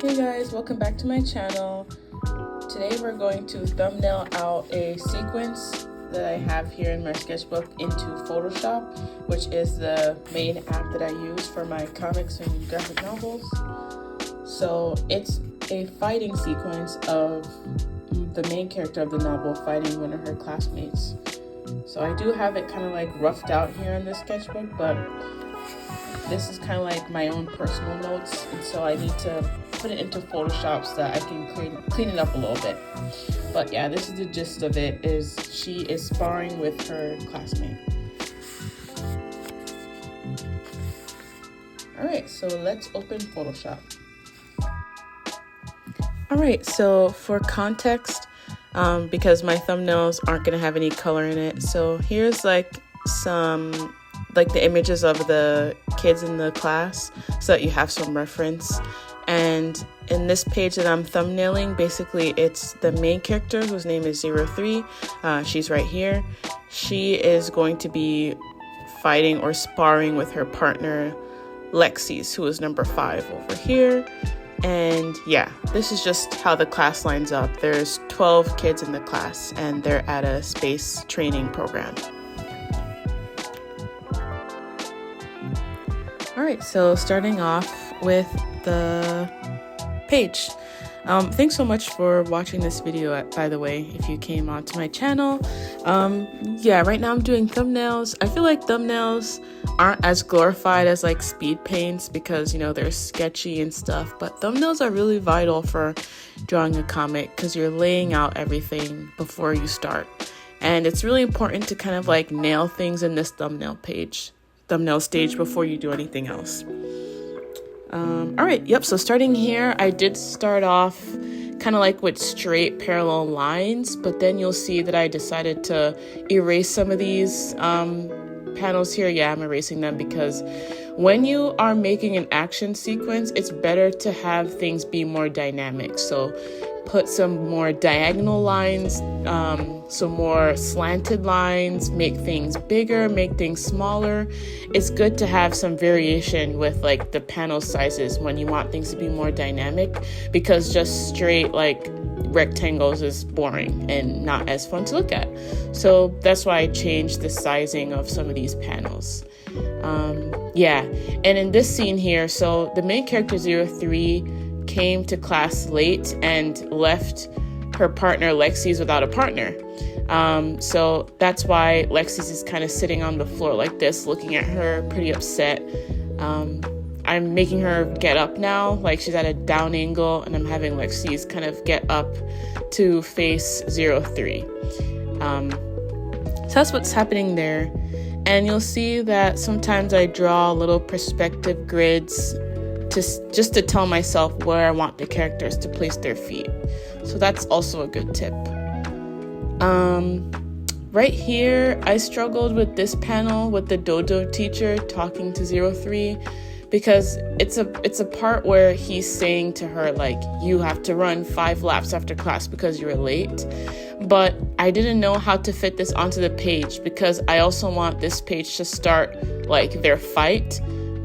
Hey guys, welcome back to my channel. Today we're going to thumbnail out a sequence that I have here in my sketchbook into Photoshop, which is the main app that I use for my comics and graphic novels. So it's a fighting sequence of the main character of the novel fighting one of her classmates. So I do have it kind of like roughed out here in the sketchbook, but this is kind of like my own personal notes, and so I need to put it into Photoshop so that I can clean it up a little bit. But yeah, this is the gist of it, is she is sparring with her classmate. Alright, so let's open Photoshop. Alright, so for context, because my thumbnails aren't going to have any color in it, so here's like some the images of the kids in the class so that you have some reference. And in this page that I'm thumbnailing, basically it's the main character whose name is 03. She's right here. She is going to be fighting or sparring with her partner Lexi's, who is number 5 over here. And yeah, this is just how the class lines up. There's 12 kids in the class and they're at a space training program. Alright, so starting off with the page. Thanks so much for watching this video, by the way, if you came onto my channel. Yeah, right now I'm doing thumbnails. I feel like thumbnails aren't as glorified as like speed paints because, you know, they're sketchy and stuff, but thumbnails are really vital for drawing a comic because you're laying out everything before you start. And it's really important to kind of like nail things in this thumbnail stage before you do anything else. Alright, yep, so starting here, I did start off kind of like with straight parallel lines, but then you'll see that I decided to erase some of these panels here. Yeah, I'm erasing them because when you are making an action sequence, it's better to have things be more dynamic. So put some more diagonal lines, some more slanted lines, make things bigger, make things smaller. It's good to have some variation with like the panel sizes when you want things to be more dynamic, because just straight like rectangles is boring and not as fun to look at. So that's why I changed the sizing of some of these panels. Yeah, and in this scene here, so the main character 03 came to class late and left her partner Lexi's without a partner. So that's why Lexi's is kind of sitting on the floor like this, looking at her, pretty upset. I'm making her get up now, like she's at a down angle, and I'm having Lexi's kind of get up to face 03. So that's what's happening there. And you'll see that sometimes I draw little perspective grids just to tell myself where I want the characters to place their feet. So that's also a good tip. Right here, I struggled with this panel with the dodo teacher talking to 03 because it's a part where he's saying to her, like, you have to run 5 laps after class because you're late. But I didn't know how to fit this onto the page because I also want this page to start like their fight.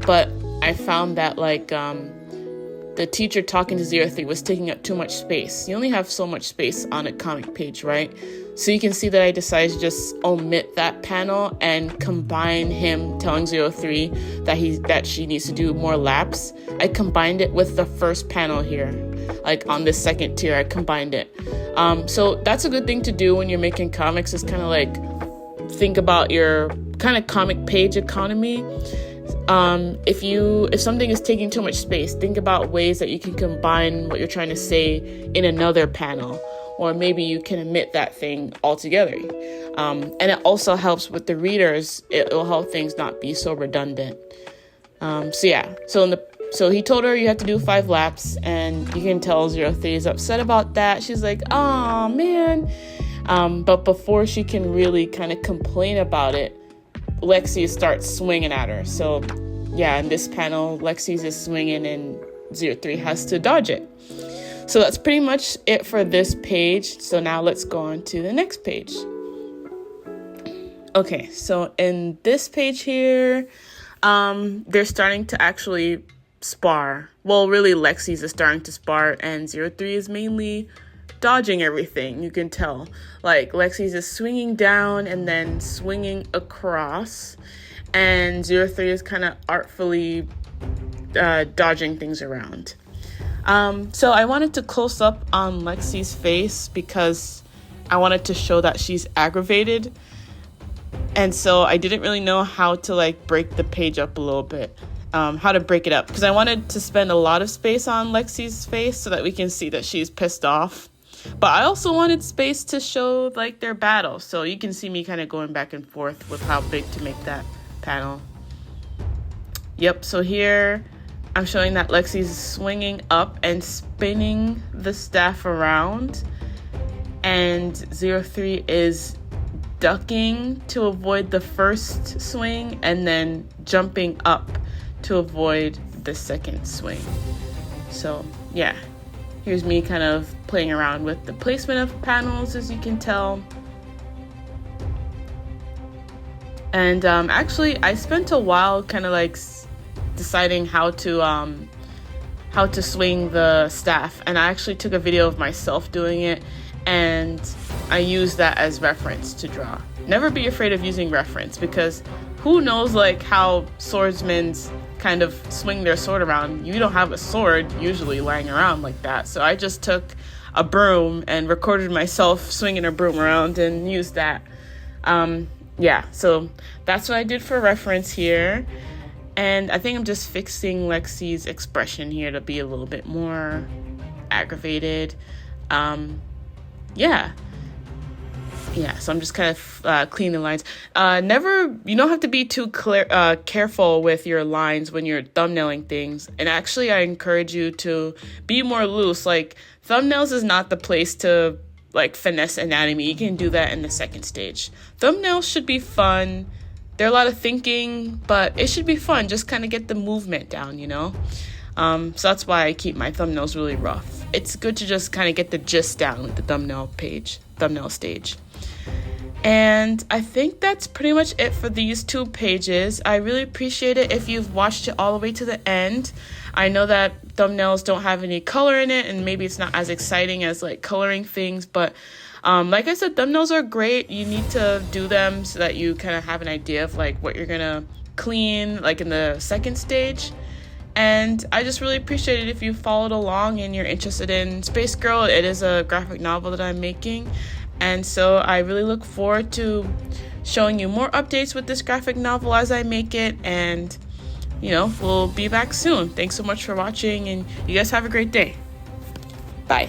But I found that like the teacher talking to 03 was taking up too much space. You only have so much space on a comic page, right? So you can see that I decided to just omit that panel and combine him telling 03 that she needs to do more laps. I combined it with the first panel here, like on this second tier. I combined it. So that's a good thing to do when you're making comics, is kind of like think about your kind of comic page economy. If something is taking too much space, think about ways that you can combine what you're trying to say in another panel, or maybe you can omit that thing altogether. And it also helps with the readers. It will help things not be so redundant. So he told her you have to do 5 laps, and you can tell 03 is upset about that. She's like, oh man. But before she can really kind of complain about it, Lexi starts swinging at her. So yeah, in this panel, Lexi's is swinging and 03 has to dodge it. So that's pretty much it for this page. So now let's go on to the next page. Okay, so in this page here, they're starting to actually spar. Well, really, Lexi's is starting to spar, and 03 is mainly dodging everything. You can tell. Like, Lexi's is swinging down and then swinging across, and 03 is kind of artfully dodging things around. So I wanted to close up on Lexi's face because I wanted to show that she's aggravated. And so I didn't really know how to like break the page up a little bit, how to break it up, because I wanted to spend a lot of space on Lexi's face so that we can see that she's pissed off. But I also wanted space to show like their battle. So you can see me kind of going back and forth with how big to make that panel. Yep, so here I'm showing that Lexi's swinging up and spinning the staff around. And 03 is ducking to avoid the first swing and then jumping up to avoid the second swing. So yeah, here's me kind of playing around with the placement of panels, as you can tell. And actually I spent a while kind of like deciding how to swing the staff, and I actually took a video of myself doing it, and I use that as reference to draw. Never be afraid of using reference, because who knows like how swordsmen kind of swing their sword around. You don't have a sword usually lying around like that. So I just took a broom and recorded myself swinging a broom around and used that. Yeah, so that's what I did for reference here. And I think I'm just fixing Lexi's expression here to be a little bit more aggravated. Yeah, so I'm just kind of cleaning the lines. You don't have to be too careful with your lines when you're thumbnailing things. And actually, I encourage you to be more loose. Like, thumbnails is not the place to like finesse anatomy. You can do that in the second stage. Thumbnails should be fun. They're a lot of thinking, but it should be fun. Just kind of get the movement down, you know? So that's why I keep my thumbnails really rough. It's good to just kind of get the gist down with the thumbnail stage. And I think that's pretty much it for these 2 pages. I really appreciate it if you've watched it all the way to the end. I know that thumbnails don't have any color in it, and maybe it's not as exciting as like coloring things, but like I said, thumbnails are great. You need to do them so that you kind of have an idea of like what you're gonna clean like in the second stage. And I just really appreciate it if you followed along and you're interested in SpaceGirl. It is a graphic novel that I'm making, and so I really look forward to showing you more updates with this graphic novel as I make it. And you know, we'll be back soon. Thanks so much for watching, and you guys have a great day. Bye.